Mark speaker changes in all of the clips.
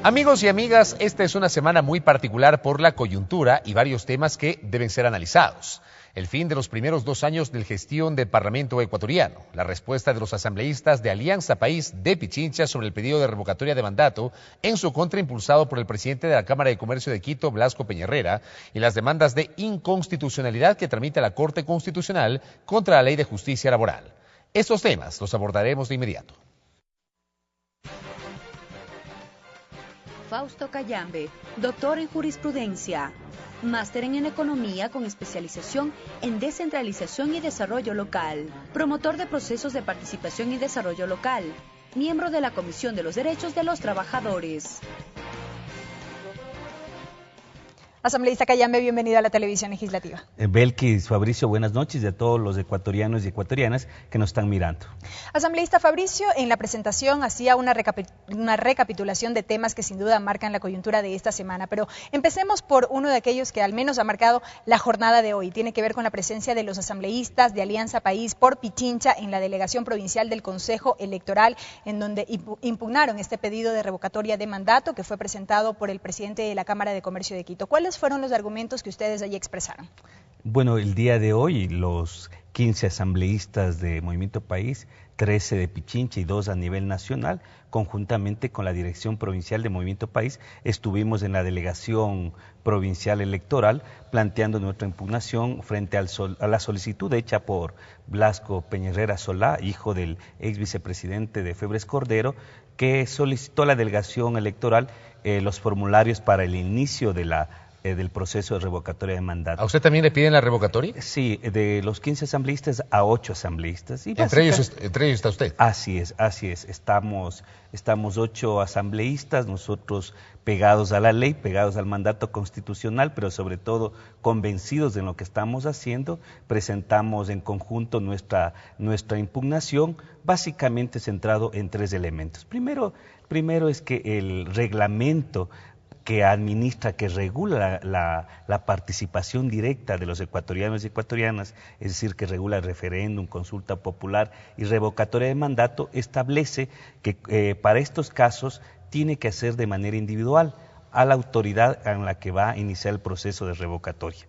Speaker 1: Amigos y amigas, esta es una semana muy particular por la coyuntura y varios temas que deben ser analizados. El fin de los primeros 2 años de gestión del Parlamento ecuatoriano, la respuesta de los asambleístas de Alianza País de Pichincha sobre el pedido de revocatoria de mandato en su contra impulsado por el presidente de la Cámara de Comercio de Quito, Blasco Peñarrera, y las demandas de inconstitucionalidad que tramita la Corte Constitucional contra la Ley de Justicia Laboral. Estos temas los abordaremos de inmediato.
Speaker 2: Fausto Cayambe, doctor en jurisprudencia, máster en economía con especialización en descentralización y desarrollo local, promotor de procesos de participación y desarrollo local, miembro de la Comisión de los Derechos de los Trabajadores.
Speaker 3: Asambleísta Cayambe, bienvenido a la televisión legislativa.
Speaker 4: Belkis, Fabricio, buenas noches y a todos los ecuatorianos y ecuatorianas que nos están mirando.
Speaker 3: Asambleísta Fabricio, en la presentación hacía una recapitulación de temas que sin duda marcan la coyuntura de esta semana, pero empecemos por uno de aquellos que al menos ha marcado la jornada de hoy. Tiene que ver con la presencia de los asambleístas de Alianza País por Pichincha en la delegación provincial del Consejo Electoral, en donde impugnaron este pedido de revocatoria de mandato que fue presentado por el presidente de la Cámara de Comercio de Quito. ¿Cuáles fueron los argumentos que ustedes allí expresaron?
Speaker 4: Bueno, el día de hoy los 15 asambleístas de Movimiento País, 13 de Pichincha y 2 a nivel nacional, conjuntamente con la Dirección Provincial de Movimiento País, estuvimos en la delegación provincial electoral planteando nuestra impugnación frente a la solicitud hecha por Blasco Peñarrera Solá, hijo del ex vicepresidente de Febres Cordero, que solicitó a la delegación electoral los formularios para el inicio de del proceso de revocatoria de mandato.
Speaker 1: ¿A usted también le piden la revocatoria?
Speaker 4: Sí, de los 15 asambleístas a 8 asambleístas. Y
Speaker 1: entre ellos está usted.
Speaker 4: Así es. Estamos 8 asambleístas, nosotros pegados a la ley, pegados al mandato constitucional, pero sobre todo convencidos de lo que estamos haciendo. Presentamos en conjunto nuestra impugnación, básicamente centrado en 3 elementos. Primero es que el reglamento que administra, que regula la participación directa de los ecuatorianos y ecuatorianas, es decir, que regula el referéndum, consulta popular y revocatoria de mandato, establece que para estos casos tiene que hacer de manera individual a la autoridad en la que va a iniciar el proceso de revocatoria.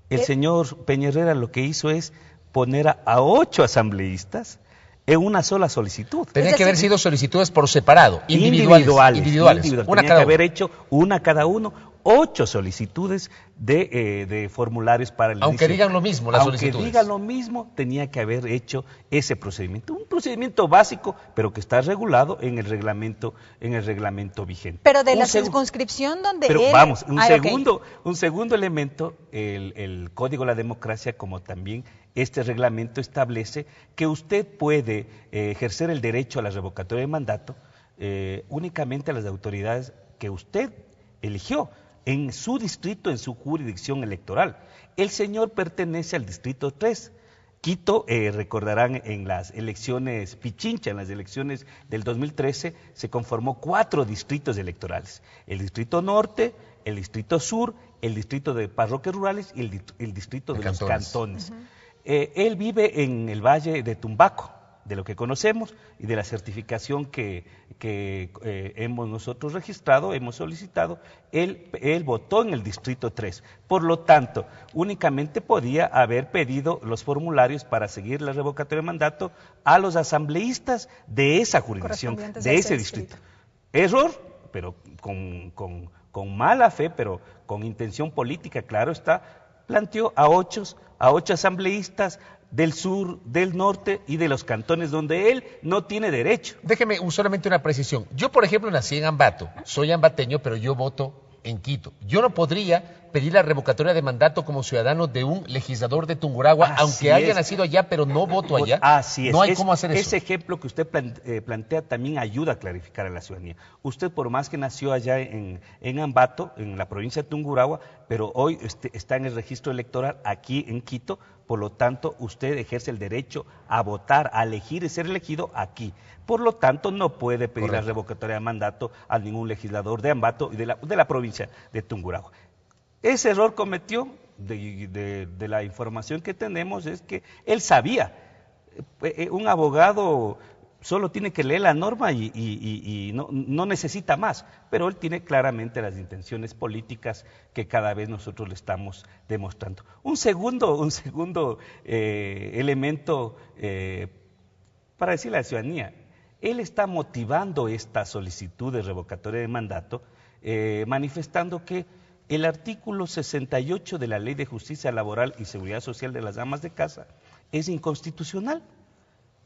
Speaker 4: El señor Peñarrera lo que hizo es poner a 8 asambleístas en una sola solicitud.
Speaker 1: Tenía que haber sido solicitudes por separado, individuales.
Speaker 4: Tenía que haber hecho una cada uno, 8 solicitudes de formularios para el
Speaker 1: Aunque digan lo mismo las solicitudes.
Speaker 4: Aunque digan lo mismo, tenía que haber hecho ese procedimiento. Un procedimiento básico, pero que está regulado en el reglamento vigente.
Speaker 3: Pero de la circunscripción donde
Speaker 4: un segundo elemento, el Código de la Democracia, como también este reglamento establece que usted puede ejercer el derecho a la revocatoria de mandato únicamente a las autoridades que usted eligió en su distrito, en su jurisdicción electoral. El señor pertenece al distrito 3. Quito, recordarán, en las elecciones Pichincha, en las elecciones del 2013, se conformó 4 distritos electorales. El distrito norte, el distrito sur, el distrito de parroquias rurales y el distrito de los cantones. Él vive en el Valle de Tumbaco, de lo que conocemos y de la certificación que hemos nosotros registrado, hemos solicitado. Él votó en el distrito 3. Por lo tanto, únicamente podía haber pedido los formularios para seguir la revocatoria de mandato a los asambleístas de esa jurisdicción, de ese distrito. Error, pero con mala fe, pero con intención política, claro está, planteó a 8 asambleístas del sur, del norte y de los cantones donde él no tiene derecho.
Speaker 1: Déjeme solamente una precisión. Yo, por ejemplo, nací en Ambato, soy ambateño, pero yo voto en Quito. Yo no podría pedir la revocatoria de mandato como ciudadano de un legislador de Tungurahua, aunque haya nacido allá, pero no voto allá.
Speaker 4: Así es.
Speaker 1: No hay cómo hacer eso.
Speaker 4: Ese ejemplo que usted plantea también ayuda a clarificar a la ciudadanía. Usted, por más que nació allá en Ambato, en la provincia de Tungurahua, pero hoy está en el registro electoral aquí en Quito, por lo tanto, usted ejerce el derecho a votar, a elegir y ser elegido aquí. Por lo tanto, no puede pedir la revocatoria de mandato a ningún legislador de Ambato y de la provincia de Tungurahua. Ese error cometió, de la información que tenemos, es que él sabía. Un abogado solo tiene que leer la norma y no necesita más, pero él tiene claramente las intenciones políticas que cada vez nosotros le estamos demostrando. Un segundo elemento para decirle a la ciudadanía, él está motivando esta solicitud de revocatoria de mandato, manifestando que el artículo 68 de la Ley de Justicia Laboral y Seguridad Social de las Amas de Casa es inconstitucional.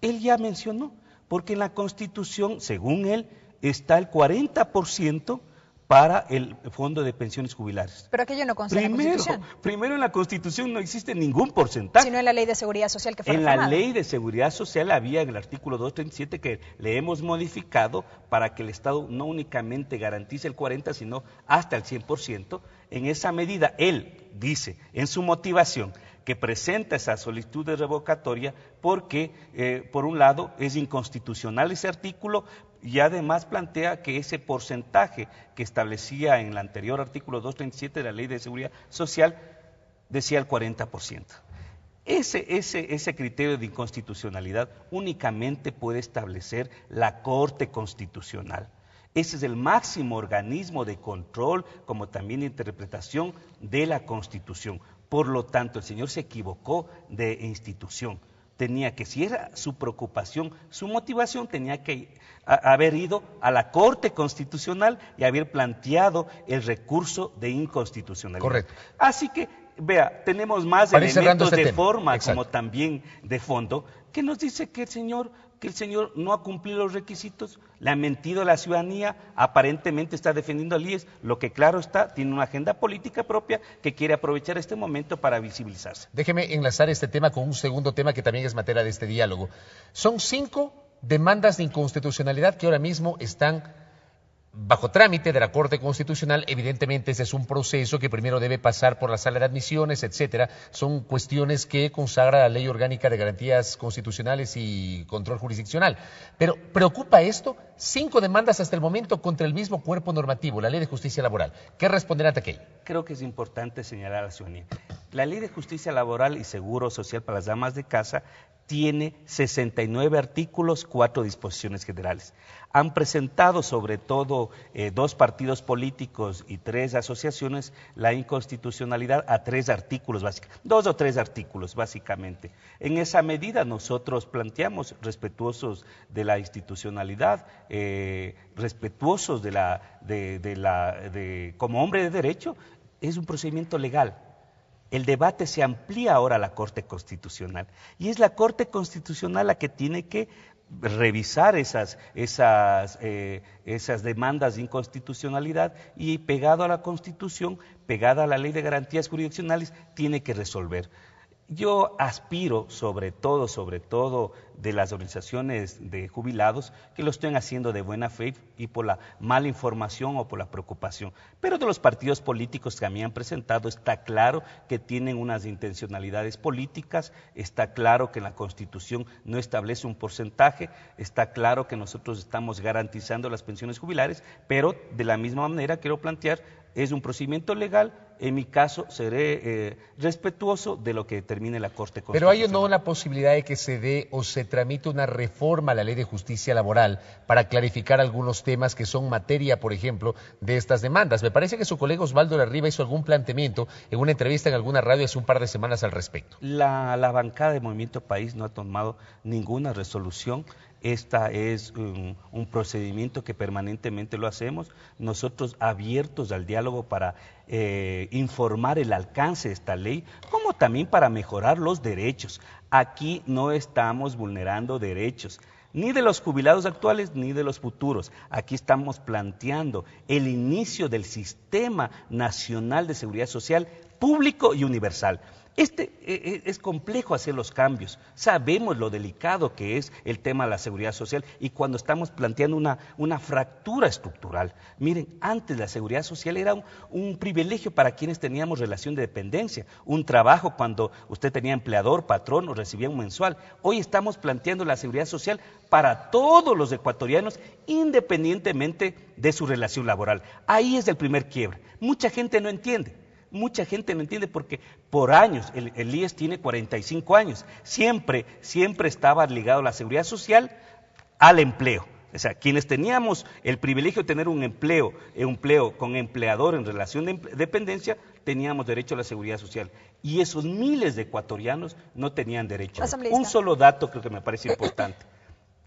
Speaker 4: Él ya mencionó, porque en la Constitución, según él, está el 40% para el Fondo de Pensiones Jubilares.
Speaker 3: Pero aquello no consta en la Constitución.
Speaker 4: Primero, en la Constitución no existe ningún porcentaje.
Speaker 3: Sino en la Ley de Seguridad Social que fue
Speaker 4: En
Speaker 3: reformada.
Speaker 4: la Ley de Seguridad Social había en el artículo 237 que le hemos modificado para que el Estado no únicamente garantice el 40%, sino hasta el 100%. En esa medida, él dice en su motivación que presenta esa solicitud de revocatoria porque, por un lado, es inconstitucional ese artículo y además plantea que ese porcentaje que establecía en el anterior artículo 237 de la Ley de Seguridad Social decía el 40%. Ese criterio de inconstitucionalidad únicamente puede establecer la Corte Constitucional. Ese es el máximo organismo de control, como también de interpretación de la Constitución. Por lo tanto, el señor se equivocó de institución. Tenía que, si era su preocupación, su motivación, tenía que haber ido a la Corte Constitucional y haber planteado el recurso de inconstitucionalidad.
Speaker 1: Correcto.
Speaker 4: Así que, vea, tenemos más elementos de forma como también de fondo, que nos dice que el señor no ha cumplido los requisitos, le ha mentido a la ciudadanía, aparentemente está defendiendo al IES, lo que claro está, tiene una agenda política propia que quiere aprovechar este momento para visibilizarse.
Speaker 1: Déjeme enlazar este tema con un segundo tema que también es materia de este diálogo. Son 5 demandas de inconstitucionalidad que ahora mismo están bajo trámite de la Corte Constitucional. Evidentemente ese es un proceso que primero debe pasar por la sala de admisiones, etcétera. Son cuestiones que consagra la Ley Orgánica de Garantías Constitucionales y Control Jurisdiccional. Pero ¿preocupa esto? 5 demandas hasta el momento contra el mismo cuerpo normativo, la Ley de Justicia Laboral. ¿Qué responder ante aquello?
Speaker 4: Creo que es importante señalar a la ciudadanía. La Ley de Justicia Laboral y Seguro Social para las Amas de Casa tiene 69 artículos, 4 disposiciones generales. Han presentado sobre todo 2 partidos políticos y 3 asociaciones la inconstitucionalidad a 3 artículos básicamente, 2 o 3 artículos básicamente. En esa medida nosotros planteamos, respetuosos de la institucionalidad, respetuosos como hombre de derecho, es un procedimiento legal. El debate se amplía ahora a la Corte Constitucional y es la Corte Constitucional la que tiene que revisar esas demandas de inconstitucionalidad y pegado a la Constitución, pegada a la Ley de Garantías Jurisdiccionales, tiene que resolver. Yo aspiro, sobre todo de las organizaciones de jubilados, que lo estén haciendo de buena fe y por la mala información o por la preocupación. Pero de los partidos políticos que a mí han presentado, está claro que tienen unas intencionalidades políticas, está claro que en la Constitución no establece un porcentaje, está claro que nosotros estamos garantizando las pensiones jubilares, pero de la misma manera quiero plantear, es un procedimiento legal. En mi caso, seré respetuoso de lo que determine la Corte Constitucional.
Speaker 1: Pero hay o no la posibilidad de que se dé o se tramite una reforma a la Ley de Justicia Laboral para clarificar algunos temas que son materia, por ejemplo, de estas demandas. Me parece que su colega Osvaldo Larriba hizo algún planteamiento en una entrevista en alguna radio hace un par de semanas al respecto.
Speaker 4: La bancada de Movimiento País no ha tomado ninguna resolución. Esta es un procedimiento que permanentemente lo hacemos, nosotros abiertos al diálogo para informar el alcance de esta ley, como también para mejorar los derechos. Aquí no estamos vulnerando derechos, ni de los jubilados actuales ni de los futuros. Aquí estamos planteando el inicio del Sistema Nacional de Seguridad Social público y universal. Es complejo hacer los cambios, sabemos lo delicado que es el tema de la seguridad social y cuando estamos planteando una fractura estructural. Miren, antes la seguridad social era un privilegio para quienes teníamos relación de dependencia, un trabajo cuando usted tenía empleador, patrón o recibía un mensual. Hoy estamos planteando la seguridad social para todos los ecuatorianos independientemente de su relación laboral. Ahí es el primer quiebre. Mucha gente no entiende porque por años, el IES tiene 45 años, siempre estaba ligado a la seguridad social al empleo. O sea, quienes teníamos el privilegio de tener un empleo con empleador en relación de dependencia, teníamos derecho a la seguridad social. Y esos miles de ecuatorianos no tenían derecho. Un solo dato creo que me parece importante.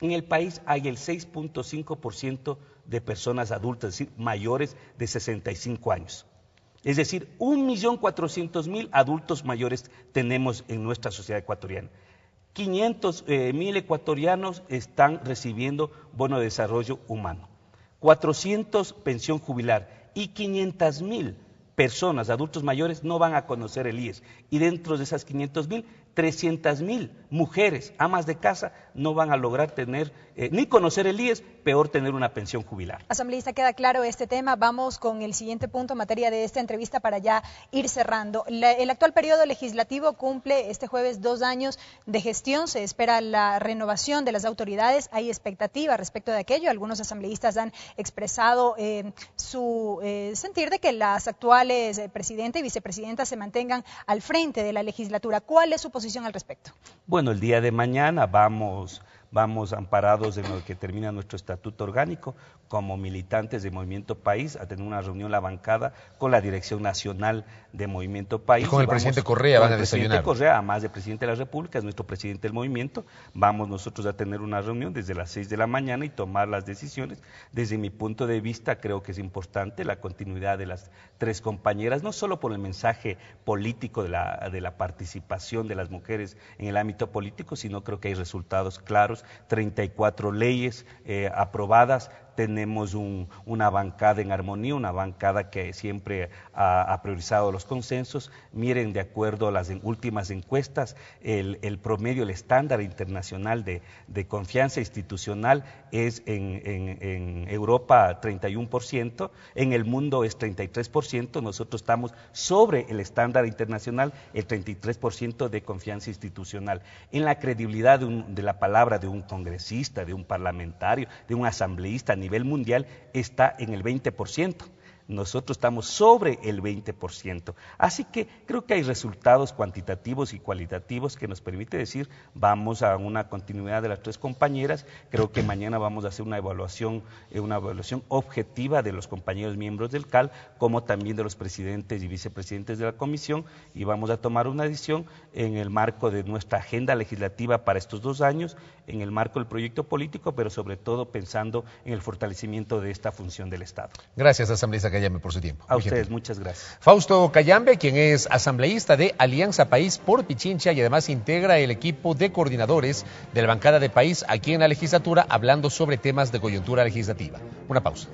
Speaker 4: En el país hay el 6.5% de personas adultas, es decir, mayores de 65 años. Es decir, 1.400.000 adultos mayores tenemos en nuestra sociedad ecuatoriana. 500.000 ecuatorianos están recibiendo bono de desarrollo humano, 400 pensión jubilar y 500.000 personas, adultos mayores, no van a conocer el IES. Y dentro de esas 500.000, 300.000 mujeres, amas de casa, no van a lograr tener, ni conocer el IES, peor tener una pensión jubilar.
Speaker 3: Asambleísta, queda claro este tema. Vamos con el siguiente punto en materia de esta entrevista para ya ir cerrando. El actual periodo legislativo cumple este jueves 2 años de gestión. Se espera la renovación de las autoridades. Hay expectativa respecto de aquello. Algunos asambleístas han expresado su sentir de que las actuales presidenta y vicepresidenta se mantengan al frente de la legislatura. ¿Cuál es su posición al respecto?
Speaker 4: Bueno, el día de mañana vamos amparados en lo que termina nuestro estatuto orgánico, como militantes de Movimiento País, a tener una reunión la bancada con la Dirección Nacional de Movimiento País.
Speaker 1: Y con el presidente Correa van a desayunar.
Speaker 4: El presidente Correa, además de presidente de la República, es nuestro presidente del movimiento. Vamos nosotros a tener una reunión desde las 6 de la mañana y tomar las decisiones. Desde mi punto de vista, creo que es importante la continuidad de las 3 compañeras, no solo por el mensaje político de la participación de las mujeres en el ámbito político, sino creo que hay resultados claros, 34 leyes aprobadas. Tenemos una bancada en armonía, una bancada que siempre ha priorizado los consensos. Miren, de acuerdo a las últimas encuestas, el promedio, el estándar internacional de confianza institucional es en Europa 31%, en el mundo es 33%, nosotros estamos sobre el estándar internacional, el 33% de confianza institucional. En la credibilidad de la palabra de un congresista, de un parlamentario, de un asambleísta a nivel mundial está en el 20%. Nosotros estamos sobre el 20%. Así que creo que hay resultados cuantitativos y cualitativos que nos permite decir vamos a una continuidad de las 3 compañeras. Creo que mañana vamos a hacer una evaluación objetiva de los compañeros miembros del CAL, como también de los presidentes y vicepresidentes de la comisión, y vamos a tomar una decisión en el marco de nuestra agenda legislativa para estos 2 años, en el marco del proyecto político, pero sobre todo pensando en el fortalecimiento de esta función del Estado.
Speaker 1: Gracias, asambleísta Cayambe, por su tiempo.
Speaker 4: A ustedes, muchas gracias.
Speaker 1: Fausto Cayambe, quien es asambleísta de Alianza País por Pichincha y además integra el equipo de coordinadores de la bancada de País aquí en la legislatura, hablando sobre temas de coyuntura legislativa. Una pausa.